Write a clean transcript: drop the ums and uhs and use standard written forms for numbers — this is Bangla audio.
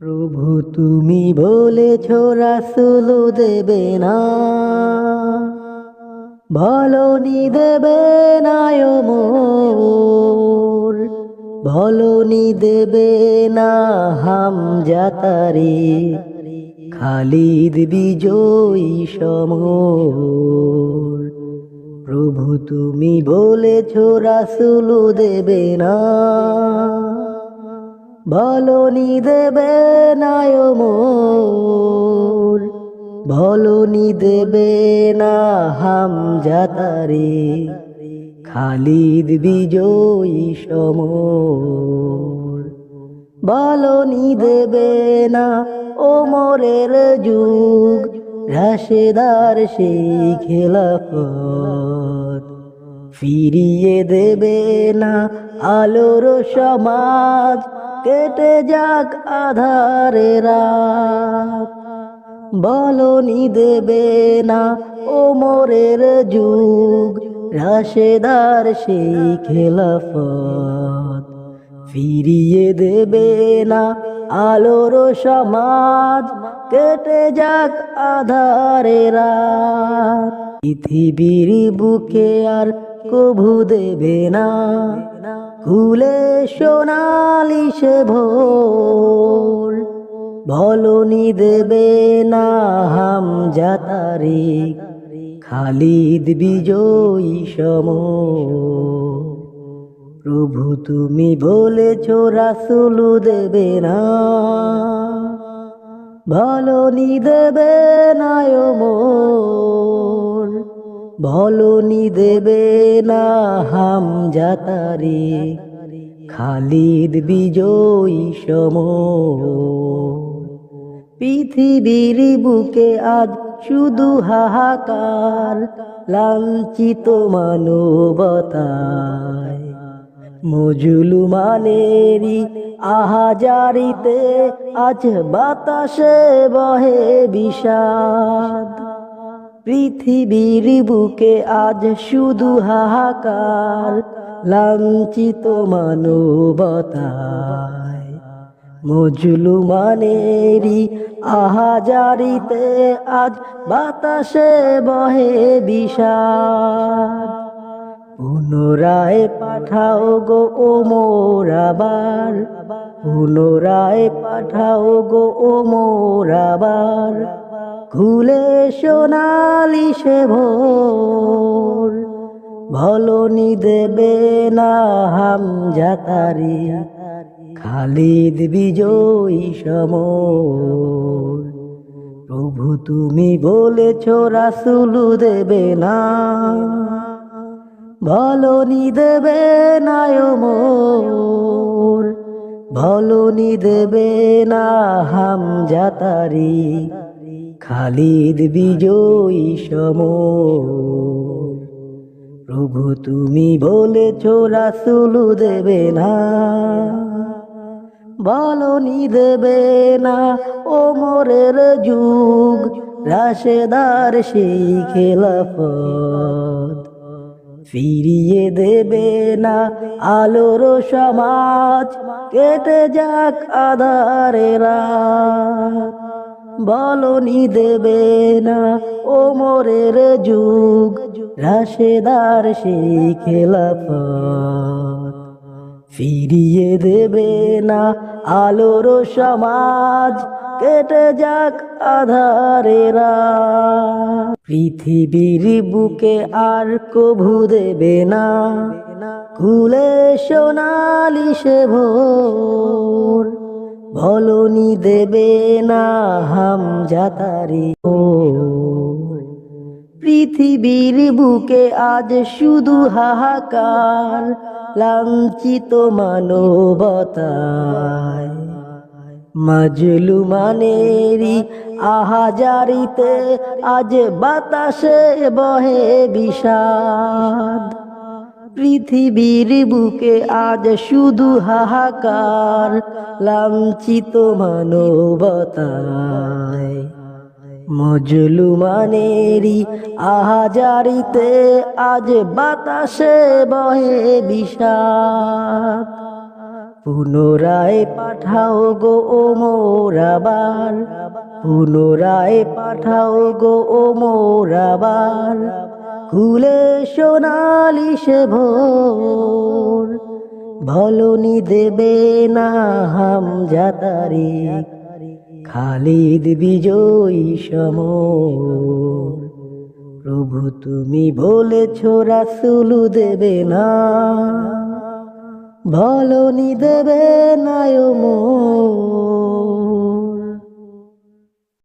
প্রভু তুমি বলেছ রাসূল দেবে না, বলনি দেবে না ও মোর, বলনি দেবে না হামজাতারে, খালিদ বিজয়ী সমর। প্রভু তুমি বলেছ রাসূল দেবে না, বলনি দেবে না ও মোর, বলনি দেবে না হামজাতারে, খালিদ বিজয়ী সমর। বলনি দেবে না ওমরের যুগ, রাশেদার সেই খেলাফত, ফিরিয়ে দেবে না আলোর সমাজ, কেটে যাক আধারে রাত। বলনি দেবে না ওমরের যুগ, রাশেদার সেই খেলাফত, ফিরিয়ে দেবে না আলোর সমাজ, কেটে যাক আধারে রাত। পৃথিবীর বুকে আর কভু দেবে না খুলে সোনালি সে ভোর, বলনি দেবে না হামজাতারে, খালিদ বিজয়ী সমর। প্রভু তুমি বলেছ রাসূল দেবে না, বলনি দেবে না ও মোর, বলনি দেবে না হামজাতারে, খালিদ বিজয়ী সমর। পৃথিবীর বুকে আজ শুধু হাহাকার, লাঞ্ছিত মানবতায়, মুজলমানেরই আহাজারিতে আজ বাতাসে বহে বিষাদ। পৃথিবীর বুকে আজ শুধু হাহাকার, লাঞ্ছিত মানবতায়, মুজলমানেরই আহাজারিতে আজ বাতাসে বহে বিষাদ। পুনরায় পাঠাও গো ওমর আবার, পুনরায় পাঠাও গো ওমর আবার, খুলে সোনালি সে ভোর, বলনি দেবে না হামজাতারে, খালিদ বিজয়ী সমর। প্রভু তুমি বলেছ রাসূল দেবে না, বলনি দেবে না ও মোর, বলনি দেবে না হামজাতারে, খালিদ বিজয়ী সমর। প্রভু তুমি বলেছ রাসূল দেবে না, বলনি দেবে না ওমরের যুগ, রাশেদার সেই খেলাফত, ফিরিয়ে দেবে না আলোর সমাজ, কেটে যাক আধারে রাত। বলনি দেবে না ওমরের যুগ, রাশেদার সেই খেলাফত, ফিরিয়ে দেবে না আলোর সমাজ, কেটে যাক আধারে রাত। পৃথিবীর বুকে আর কভু দেবে না খুলে সোনালি সে ভোর, বলনি দেবে না হামজাতারে। পৃথিবীর বুকে আজ শুধু হাহাকার, লাঞ্ছিত মানবতায়, মাজলুমানেরই আহাজারিতে আজ বাতাসে বহে বিষাদ। পৃথিবীর বুকে আজ শুধু হাহাকার, লাঞ্ছিত মানবতায়, মজলুমানেরই আহাজারিতে আজ বাতাসে বহে বিষাদ। পুনরায় পাঠাও গো ও মোরাবার, পুনরায় পাঠাও গো ও মোরাবার, কুলে সোনালি সে ভোর। ভলনি দেবে না হামজা তারিক, খালিদ বিজয়ী সমর। প্রভু তুমি বলেছ রাসূল দেবে না, ভলনি দেবে না ও মোর।